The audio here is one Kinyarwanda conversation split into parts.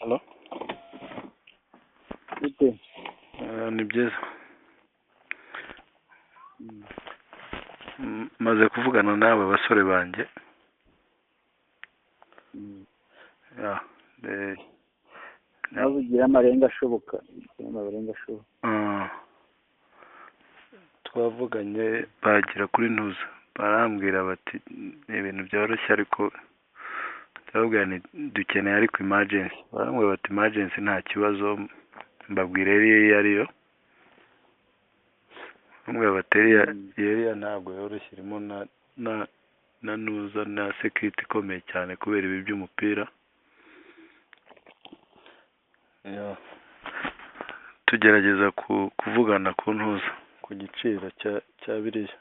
Halo? Bite? Ni byiza. Maze kuvugana n'aba basore banjye. Ya, nawe ugira amarenga ashoboka. twavuganye bagira kuri ntuza barambwira bati ni ibintu byoroshye ariko ndababwira nti dukeneye ariko emergency. Barambwira bati emergency nta kibazo, mbabwira iyo ariyo. Barambwira bati iriya ntabwo yoroshye, irimo na nuza na security ikomeye cyane kubera ibi by'umupira. Tugerageza kuvugana ku ntuza ku giciro cya biriya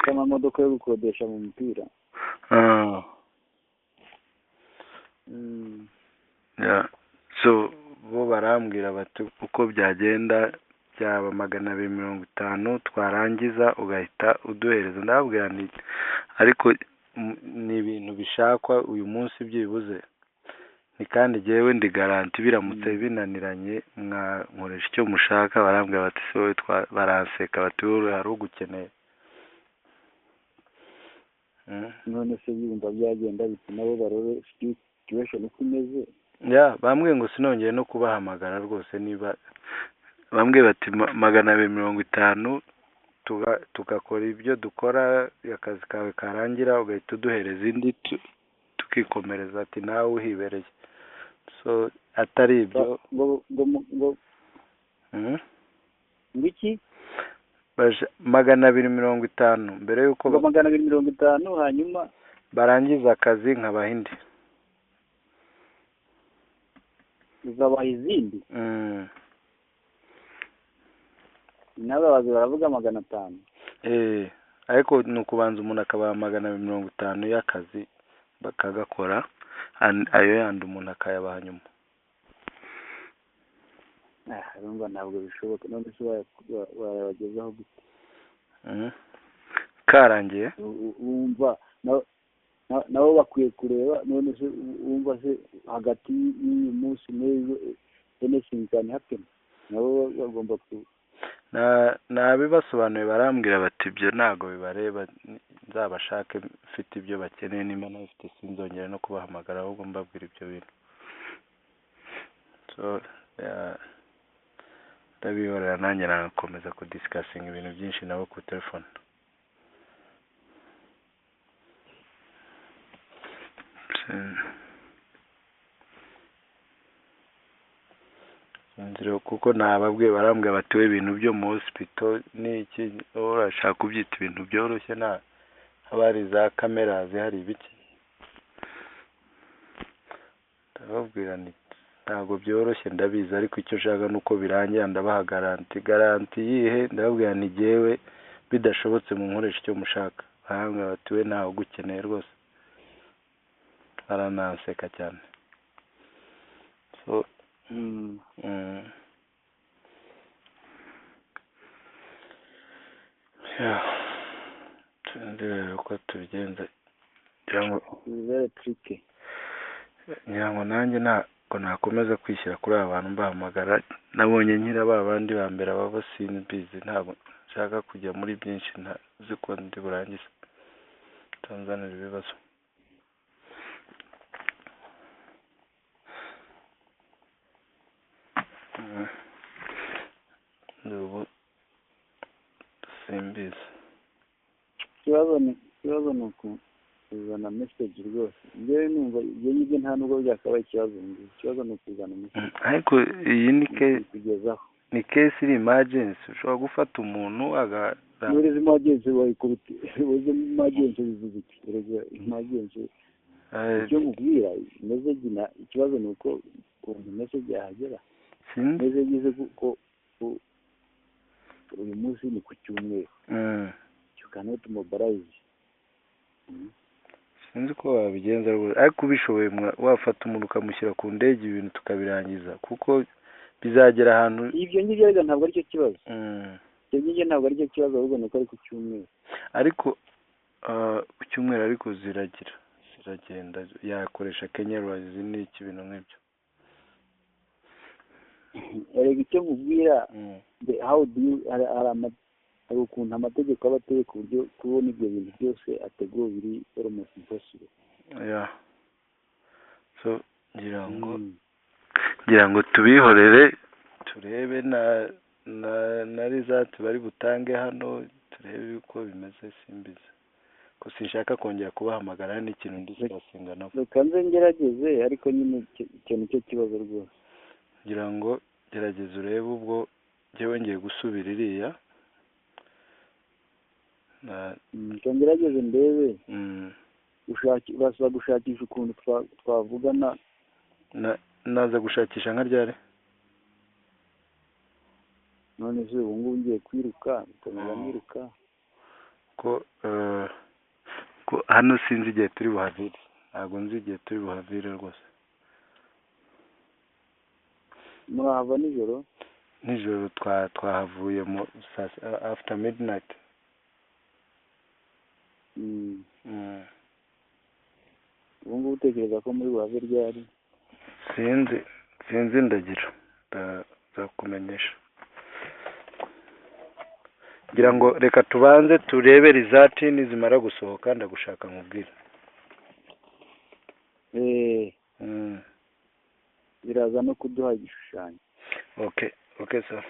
amamodoka yo gukodesha mu mupira. So bo barambwira bati uko byagenda byaba 250 twarangiza ugahita uduhereza. Ndababwira nti ariko ni ibintu bishakwa uyu munsi byibuze, ni kandi jyewe ndi garanti biramutse binaniranye mwankoresha icyo mushaka. Barambwira bati se wowe baranseka bati wowe hari ugukeneye. None se yumva byagenda biti nabo barore situation uko imeze. Bambwiye ngo sinongeye no kubahamagara rwose, niba bambwiye bati 250 tugakora ibyo dukora, akazi kawe karangira ugahita uduhereza indi tukikomereza. Ati nawe uhibereye. So atari ibyo ngiki 250 mbere yuko 250 hanyuma barangiza akazi nkabaha indi uzabaha izindi. Nawe baravuga 500. Ariko ni ukubanza umuntu akabaha 250 y'akazi bakagakora, ayo yandi umuntu akayabaha nyuma. Urumva ntabwo bishoboka. None se wayabagezaho gute? Karangiye wumva nabo bakwiye kureba. None se wumva se hagati y'uyu munsi n'ejo anything can happen. Nabo bagomba nabibasobanuye. Barambwira bati ibyo ntago bibareba, nzabashake mfite ibyo bakeneye, nimba nafite sinzongera no kubahamagara ahubwo mbabwira ibyo bintu. So ndabihorera nanjye nagakomeza kudiscussing ibintu byinshi nabo ku telefone. Nzira kuko nababwiye barambwira bati we ibintu byo mu hospital n'iki urashaka kubyita ibintu byoroshye, nta habari za kamera zihari ibiki. Ndababwira nti ntabwo byoroshye ndabizi, ariko icyo nshaka nuko birangira ndabaha garanti yihe. Ndababwira nti jyewe bidashobotse mu nkoresha icyo mushaka. Barambwira bati we ntawe ugukeneye rwose. Barananseka cyane. So rero uko tubigenza ngira ngo nanjye ntabwo nakomeza kwishyira kuri aba bantu mbahamagara. Nabonye nkira ba bandi ba mbere baba simbizi, ntabwo nshaka kujya muri byinshi ntazi ko ndi burangize tanzanira ibibazo. Ubu simbizi. Ikibazo ni ukuzana message rwose. Njyewe numva ibyo nta nubwo byakabaye ikibazo. Ikibazo ni ukuzana message. Ariko iyi ni kugezaho ni case iri emergency. Ushobora gufata umuntu muri emergency wayikubita. Uzi emergency bivuze iki? Emergency icyo mubwira message ikibazo ni uko message yahagera. Message ko uyu munsi ni ku cyumweru. You cannot mobilize. Sinzi ko wabigenza rwose, ariko ubishoboye wafata umuntu ukamushyira ku ndege ibintu tukabirangiza, kuko bizagera ahantu. Ibyo ngibyo rero ntabwo ari cyo kibazo. Ibyo ngibyo ntabwo ari cyo kibazo, ahubwo ni uko ari ku cyumweru. Ariko ku cyumweru ariko ziragira kiragenda yakoresha Kenya Airways n'iki bintu nk'ibyo. erega icyo nkubwira how do you hari ukuntu amategeko aba ateye ku buryo kubona ibyo bintu byose ateguwe biri almost impossible. Yeah. So ngira ngo tubihorere turebe na result bari butange hano turebe uko bimeze simbize ko sinshaka kongera kubahamagara n'ikintu ndisirasinga nabo. Reka nze ngerageze ariko nyine icyo nicyo kibazo rwose. Ngira ngo gerageza urebe ubwo njyewe ngiye gusubira iriya ngerageze ndebe basaba gushakisha ukuntu twavugana. Naza gushakisha nka ryari none se ubu ngubu ngiye kwiruka bikomeza niruka ko hano sinzi igihe turi buhavire, ntabwo nzi igihe turi buhavire rwose. murahava nijoro twahavuye mu after midnight. ubu ngubu utekereza ko muri buhave ryari? sinzi ndagira ndakumenyesha. ngira ngo reka tubanze turebe result nizimara gusohoka ndagushaka nkubwira. biraza no kuduha igishushanyo. Okay sir.